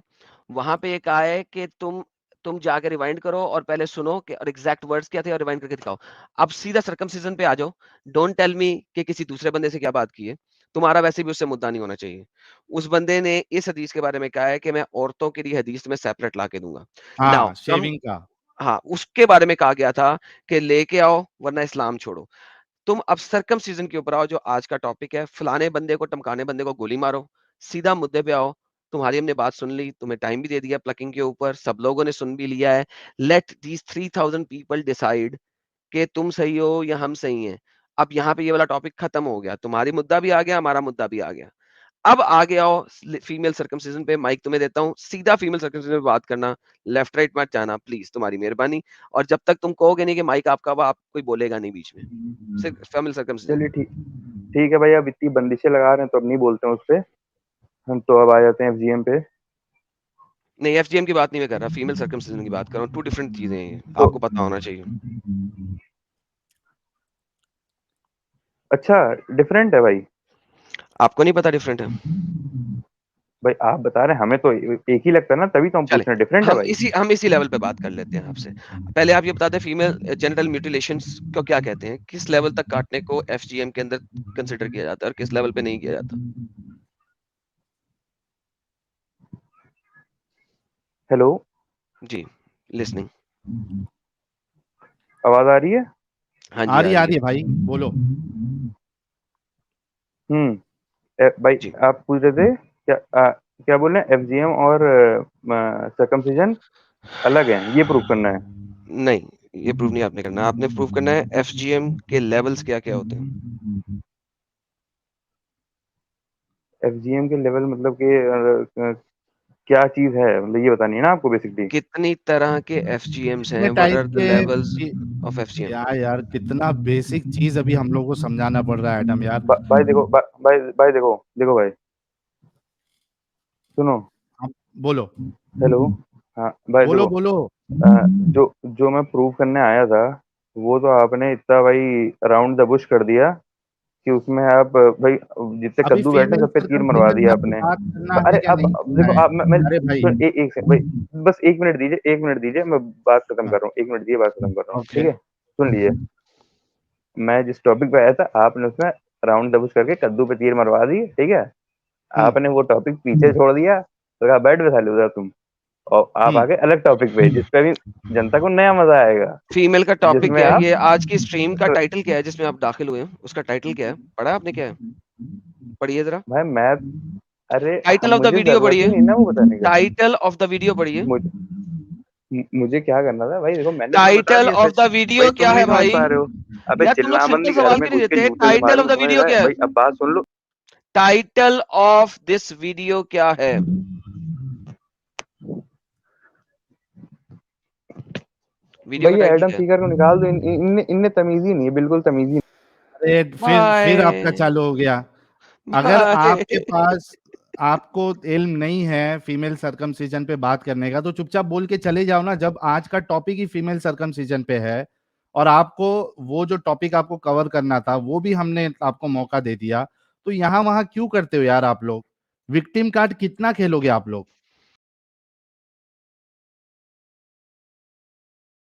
वहां पे एक आया है कि तुम जाके रिवाइंड करो और पहले सुनो कि और एग्जैक्ट वर्ड्स क्या थे और रिवाइंड करके दिखाओ। अब सीधा सर्कमसिजन पे आ जाओ। डोंट टेल मी कि किसी दूसरे बंदे से क्या बात की है। तुम्हारा वैसे भी उससे मुद्दा नहीं होना चाहिए। उस बंदे ने इस हदीस के बारे में कहा है कि मैं औरतों के लिए हदीस में सेपरेट ला के दूंगा। नाउ हाँ शेविंग का। हाँ, उसके बारे में कहा गया था कि लेके आओ वरना इस्लाम छोड़ो। तुम अब सर्कमसिजन के ऊपर आओ जो आज का टॉपिक है। फलाने बंदे को टमकाने बंदे को गोली मारो। सीधा मुद्दे पे आओ। तुम्हारी हमने बात सुन ली, तुम्हें टाइम भी दे दिया प्लकिंग के ऊपर, सब लोगों ने सुन भी लिया है। लेट दीज 3000 पीपल डिसाइड कि तुम सही हो या हम सही हैं। अब यहाँ पे ये वाला टॉपिक खत्म हो गया। तुम्हारी मुद्दा भी आ गया, हमारा मुद्दा भी आ गया। अब आगे आओ फीमेल सर्कमसिजन पे। माइक तुम्हें देता हूँ, सीधा फीमेल सर्कमसिजन पे बात करना। लेफ्ट राइट मत जाना प्लीज, तुम्हारी मेहरबानी। और जब तक तुम कहोगे नहीं कि माइक आपका, आप कोई बोलेगा नहीं बीच में। सिर्फ फीमेल सर्कमसिजन। चलिए ठीक, ठीक है भाई, अब इतनी बंदिशें लगा रहे हैं तो अब नहीं बोलते हैं उस पे। हम तो अब आ जाते हैं एफजीएम पे। नहीं, एफजीएम की बात नहीं मैं कर रहा, फीमेल सर्कमसिजन की बात कर रहा हूँ। टू डिफरेंट चीजें हैं ये, तो आपको पता होना चाहिए। अच्छा, डिफरेंट है भाई? आपको नहीं पता डिफरेंट है? भाई आप बता रहे हैं, हमें तो एक ही लगता है ना, तभी तो हम पूछ चले, रहे हैं, डिफरेंट है भाई? हम इसी लेवल पे बात कर लेते हैं आपसे। पहले आप ये बता दें, फीमेल जेनिटल म्यूटिलेशंस को क्या कहते हैं? किस लेवल तक काटने को एफजीएम के अंदर कंसिडर किया जाता है और किस लेवल पे नहीं किया जाता? हेलो, जी, लिसनिंग। आवाज आ रही है? हाँ जी, आ आ रही रही है। है भाई, बोलो। भाई जी आप पूछ रहे थे क्या? क्या बोल रहे हैं, एफजीएम और सर्कमसिजन अलग हैं, ये प्रूव करना है? नहीं, ये प्रूव नहीं आपने करना। आपने प्रूव करना है एफजीएम के लेवल्स क्या क्या होते हैं। एफजीएम के लेवल मतलब कि क्या चीज है, मतलब ये बतानी है ना आपको बेसिकली। कितनी तरह के एफजीएम्स कितने हैं? व्हाट टाइप आर द के लेवल्स ऑफ एफजीएम? यार कितना बेसिक चीज अभी हम लोग को समझाना पड़ रहा है एडम यार। भाई देखो, भाई देखो, देखो भाई, सुनो। आप बोलो, हेलो, हाँ भाई बोलो देखो, बोलो। जो जो मैं प्रूव करने आया था वो तो आपने इतना भाई राउंड द बुश कर दिया कि उसमें आप भाई जितने अभी कद्दू बैठे फीमेल सब पे तीर मरवा सर्कमसिजन दिया में आपने। बात करना है अरे क्या अब नहीं करना देखो, है? आप मैं अरे भाई, सुन, एक सेकंड भाई, बस एक मिनट दीजिए, एक मिनट दीजिए, मैं बात खत्म कर रहा हूँ, एक मिनट दीजिए, बात खत्म कर रहा हूँ, ओके। ठीक है? सुन लीजिए, मैं जिस टॉपिक पे आया था आपने उसमें राउंड दबूस करके कद्दू पे तीर मरवा दी, ठीक है? आपने वो टॉपिक पीछे छोड़ दिया, तो कहा बैठ बैठा लो तुम, और आप आगे अलग टॉपिक पे जिसपे भी जनता को नया मजा आएगा, फीमेल का टॉपिक जिसमें क्या है? आप ये आज की स्ट्रीम का टाइटल क्या है जिसमें आप दाखिल हुए हैं? उसका टाइटल क्या है? पढ़ा आपने? क्या है? पढ़िए जरा। भाई मैं, अरे टाइटल ऑफ द मुझे वीडियो जरूरत ही पढ़िए। नहीं ना वो बताने का। टाइटल ऑफ द वीडियो पढ़िए। मुझे क्या करना था भाई? देखो मैंने तुम्हें बता टाइटल दिया ऑफ सच। द भाई वीडियो तुम क्या नहीं है समझ भाई? पा रहे हो। अबे यार तुम लोग चिल्ला मत सिंपल नहीं, घर सवाल में क्यों नहीं घुस के देते? जूते से टाइटल मारूं ऑफ द तुम्हें। वीडियो क्या है? भाई अब बात सुन लो। टाइटल ऑफ दिस वीडियो क्या है? वीडियो का भाई ये टाइटल एडम क्या है? सीकर को निकाल दो, इनने तमीज ही नहीं है, बिल्कुल तमीज ही अरे फिर आपका भाई चालू हो गया। अगर भाई आपके पास, आपको इल्म नहीं है फीमेल सर्कमसिजन पे बात करने का, तो चुपचाप बोल के चले जाओ ना। जब आज का टॉपिक ही फीमेल सर्कमसिजन पे है और आपको वो जो टॉपिक आपको कवर करना था वो भी हमने आपको मौका दे दिया, तो यहाँ वहां क्यों करते हो यार आप लोग? विक्टिम कार्ड कितना खेलोगे आप लोग?